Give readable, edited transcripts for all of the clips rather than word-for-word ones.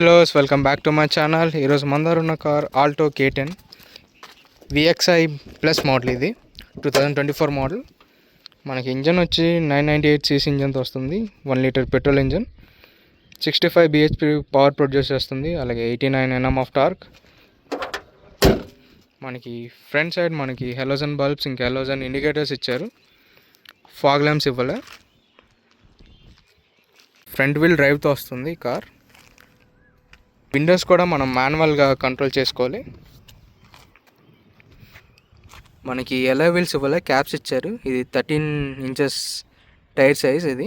Hello, welcome back to my channel. ఈరోజు మందరు ఉన్న car Alto K10 VXI plus model. ఇది 2024 model. మనకి engine వచ్చి 998cc ఇంజన్తో వస్తుంది. 1 litre petrol engine, 65 bhp power produce చేస్తుంది. అలాగే 89 Nm ఆఫ్ టార్క్. మనకి ఫ్రంట్ సైడ్ మనకి హెలోజన్ బల్బ్స్, ఇంకా హెలోజన్ ఇండికేటర్స్ ఇచ్చారు. ఫాగ్ ల్యాంప్స్ ఇవ్వలే. ఫ్రంట్ వీల్ డ్రైవ్తో వస్తుంది కార్. విండోస్ కూడా మనం మాన్యువల్గా కంట్రోల్ చేసుకోవాలి. మనకి ఎలా వీల్స్ ఇవ్వలే, క్యాప్స్ ఇచ్చారు. ఇది 13 inches టైర్ సైజ్. ఇది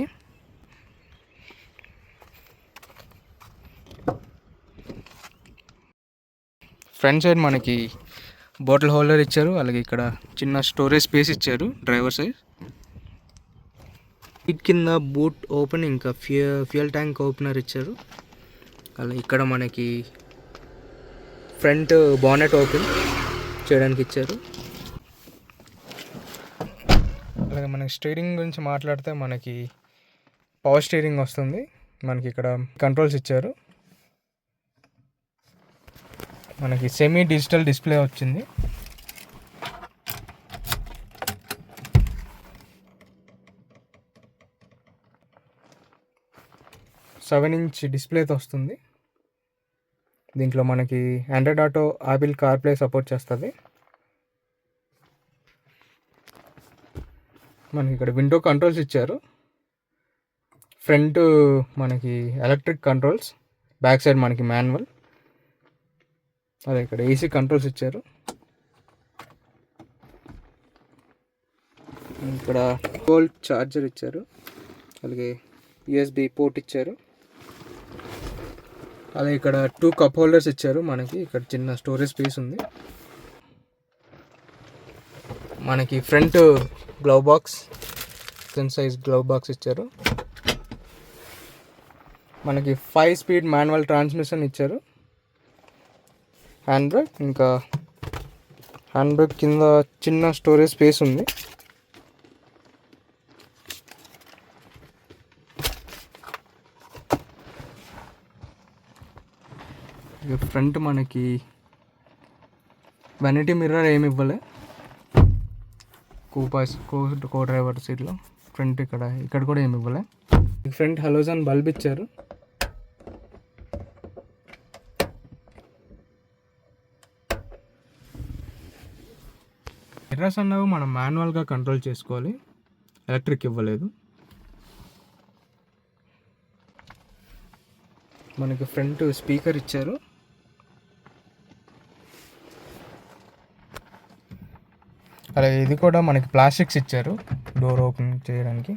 ఫ్రంట్ సైడ్ మనకి బాటిల్ హోల్డర్ ఇచ్చారు. అలాగే ఇక్కడ చిన్న స్టోరేజ్ స్పేస్ ఇచ్చారు డ్రైవర్ సైడ్. సీట్ కింద బూట్ ఓపెన్, ఇంకా ఫ్యూయల్ ట్యాంక్ ఓపెనర్ ఇచ్చారు. అలా ఇక్కడ మనకి ఫ్రంట్ బానెట్ ఓపెన్ చేయడానికి ఇచ్చారు. అలాగే మనకి స్టీరింగ్ గురించి మాట్లాడితే మనకి పవర్ స్టీరింగ్ వస్తుంది. మనకి ఇక్కడ కంట్రోల్స్ ఇచ్చారు. మనకి సెమీ డిజిటల్ డిస్ప్లే వచ్చింది. సెవెన్ ఇంచ్ డిస్ప్లేతో వస్తుంది. దీంట్లో మనకి Android auto, Apple CarPlay support చేస్తుంది. మనకి ఇక్కడ విండో కంట్రోల్స్ ఇచ్చారు. ఫ్రంట్ మనకి ఎలక్ట్రిక్ కంట్రోల్స్, బ్యాక్ సైడ్ మనకి మాన్యువల్. అదే ఇక్కడ ఏసీ కంట్రోల్స్ ఇచ్చారు. ఇక్కడ వోల్ట్ ఛార్జర్ ఇచ్చారు. అలాగే USB పోర్ట్ ఇచ్చారు. అలాగే ఇక్కడ 2 కప్ హోల్డర్స్ ఇచ్చారు. మనకి ఇక్కడ చిన్న స్టోరేజ్ స్పేస్ ఉంది. మనకి front glove box, front size glove box ఇచ్చారు. మనకి 5 స్పీడ్ మాన్యువల్ ట్రాన్స్మిషన్ ఇచ్చారు. హ్యాండ్ బ్రేక్, ఇంకా హ్యాండ్ బ్రేక్ కింద చిన్న స్టోరేజ్ స్పేస్ ఉంది. ఫ్రంట్ మనకి వెనిటీ మిర్రర్ ఏమి ఇవ్వలే. కో డ్రైవర్ సీట్లో ఫ్రంట్ ఇక్కడ కూడా ఏమి ఇవ్వలే. ఫ్రంట్ హలోజన్ బల్బ్ ఇచ్చారు. మిర్రర్స్ అన్నవి మనం మాన్యువల్గా కంట్రోల్ చేసుకోవాలి, ఎలక్ట్రిక్ ఇవ్వలేదు. మనకి ఫ్రంట్ స్పీకర్ ఇచ్చారు. అలాగే ఇది కూడా మనకి ప్లాస్టిక్స్ ఇచ్చారు డోర్ ఓపెన్ చేయడానికి.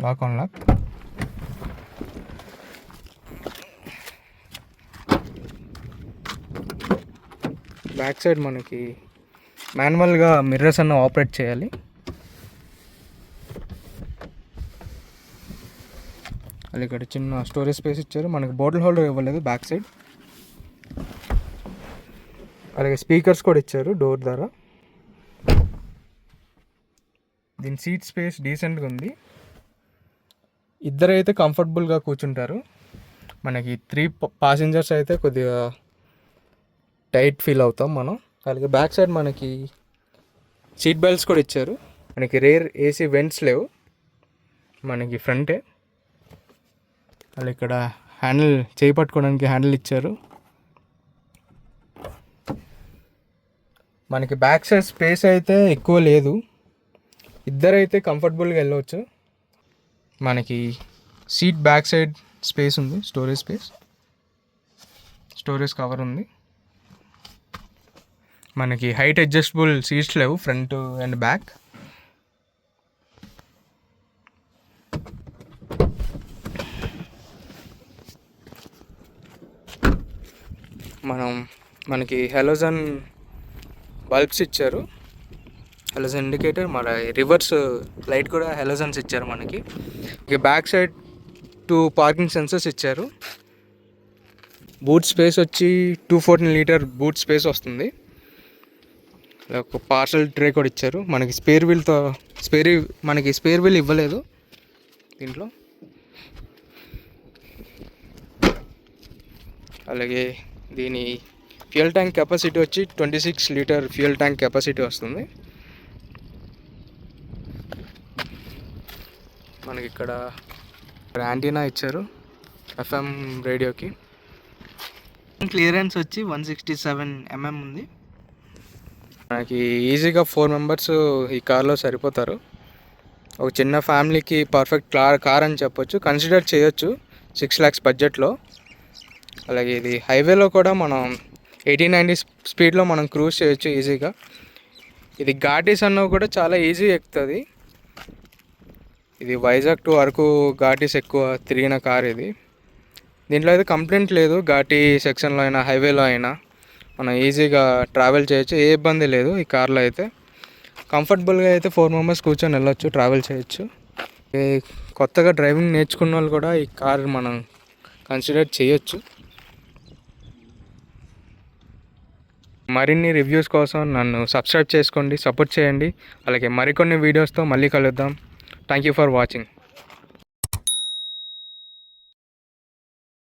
Lock on lock. Back side మనకి మాన్యువల్గా మిర్రర్స్ అన్న ఆపరేట్ చేయాలి. అలాగే ఇక్కడ చిన్న స్టోరేజ్ స్పేస్ ఇచ్చారు. మనకి బాటిల్ హోల్డర్ ఇవ్వలేదు బ్యాక్ సైడ్. అలాగే స్పీకర్స్ కూడా ఇచ్చారు డోర్ ద్వారా. దీని సీట్ స్పేస్ డీసెంట్గా ఉంది. ఇద్దరైతే కంఫర్టబుల్గా కూర్చుంటారు. మనకి 3 passengers అయితే కొద్దిగా టైట్ ఫీల్ అవుతాం మనం. అలాగే బ్యాక్ సైడ్ మనకి సీట్ బెల్ట్స్ కూడా ఇచ్చారు. మనకి రేర్ ఏసీ వెంట్స్ లేవు మనకి ఫ్రంటే. అలా ఇక్కడ హ్యాండిల్, చేయి పట్టుకోవడానికి హ్యాండిల్ ఇచ్చారు. మనకి బ్యాక్ సైడ్ స్పేస్ అయితే ఎక్కువ లేదు, ఇద్దరైతే కంఫర్టబుల్గా వెళ్ళవచ్చు. మనకి సీట్ బ్యాక్ సైడ్ స్పేస్ ఉంది, స్టోరేజ్ స్పేస్, స్టోరేజ్ కవర్ ఉంది. మనకి హైట్ అడ్జస్టబుల్ సీట్స్ లేవు ఫ్రంట్ అండ్ బ్యాక్. మనకి హెలోజన్ బల్బ్స్ ఇచ్చారు, హెలోజన్ ఇండికేటర్. మన రివర్స్ లైట్ కూడా హెలోజన్స్ ఇచ్చారు మనకి. ఇక బ్యాక్ సైడ్ 2 పార్కింగ్ సెన్సర్స్ ఇచ్చారు. బూట్ స్పేస్ వచ్చి 214 లీటర్ బూట్ స్పేస్ వస్తుంది. ఒక పార్సల్ ట్రే కూడా ఇచ్చారు. మనకి స్పేర్ వీల్ ఇవ్వలేదు దీంట్లో. అలాగే దీని ఫ్యూయల్ ట్యాంక్ కెపాసిటీ వచ్చి 26 లీటర్ ఫ్యూయల్ ట్యాంక్ కెపాసిటీ వస్తుంది. మనకి ఇక్కడ యాంటీనా ఇచ్చారు FM రేడియోకి. క్లియరెన్స్ వచ్చి 167 mm ఉంది. మనకి ఈజీగా 4 మెంబర్స్ ఈ కార్లో సరిపోతారు. ఒక చిన్న ఫ్యామిలీకి పర్ఫెక్ట్ కార్ అని చెప్పొచ్చు, కన్సిడర్ చేయొచ్చు 6 lakhs బడ్జెట్లో. అలాగే ఇది హైవేలో కూడా మనం 80-90 స్పీడ్లో మనం క్రూజ్ చేయొచ్చు ఈజీగా. ఇది ఘాటీస్ అన్నవి కూడా చాలా ఈజీ ఎక్కుతుంది. ఇది వైజాగ్ టు అరకు ఘాటీస్ ఎక్కువ తిరిగిన కార్ ఇది. దీంట్లో అయితే కంప్లైంట్ లేదు. ఘాటీ సెక్షన్లో అయినా హైవేలో అయినా మనం ఈజీగా ట్రావెల్ చేయొచ్చు, ఏ ఇబ్బంది లేదు. ఈ కార్లో అయితే కంఫర్టబుల్గా అయితే 4 మెంబర్స్ కూర్చొని వెళ్ళొచ్చు, ట్రావెల్ చేయొచ్చు. కొత్తగా డ్రైవింగ్ నేర్చుకున్న వాళ్ళు కూడా ఈ కార్ మనం కన్సిడర్ చేయొచ్చు. మరిన్ని రివ్యూస్ కోసం నన్ను సబ్స్క్రైబ్ చేసుకోండి, సపోర్ట్ చేయండి. అలాగే మరికొన్ని వీడియోస్తో మళ్ళీ కలుద్దాం. Thank you for watching.